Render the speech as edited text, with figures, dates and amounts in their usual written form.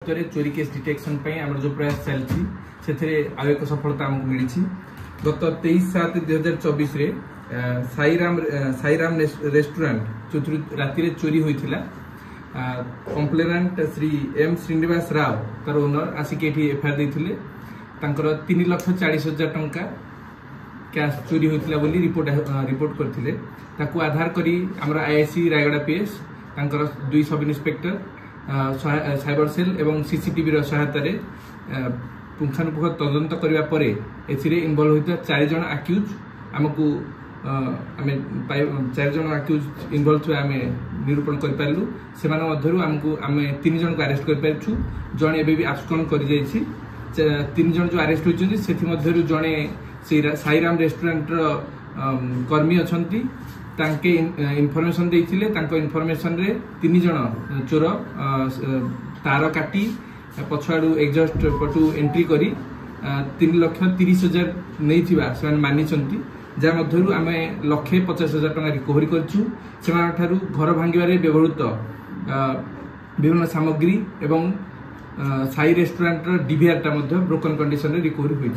करे चोरी case detection जो प्रयास चलती से आउ एक सफलता आमको मिली। गत 23/7/2024 साईराम रेस्टोरेंट जो राति चोरी होता कंप्लेनेंट श्री एम श्रीनिवास राव तार ओनर आसिक एफआईआर देते 3,40,000 टंका कैश चोरी होता बोली रिपोर्ट करते आधार करी आमर आईआईसी रायगड़ा पीएस तांकर 2 सब इन्स्पेक्टर साइबर सेल एवं सीसीटीवी सहायतार पुंखानुपुख तदंत करने पर इनवल्व होता 4 जन आक्यूज आमको आम 4 जन आक्यूज इनवल्व आम निरूपण करूँ से आमको आम 3 जन को अरेस्ट कर जन एवं आब्सकॉन्ड कर 3 जन जो अरेस्ट होती से जड़े साईराम रेस्टोरेंट कर्मी अच्छा तांके इनफॉरमेशन देते इनफॉरमेशन रे 3 जन चोर तार काटी पछाड़ू एग्जस्ट पटू एंट्री करी 3,30,000 नहीं मानी जहाँ आम 1,50,000 टका रिकवरी करूँ घर भांगार व्यवहृत विभिन्न सामग्री एवं Sai restaurant DVR broken condition recovery होती।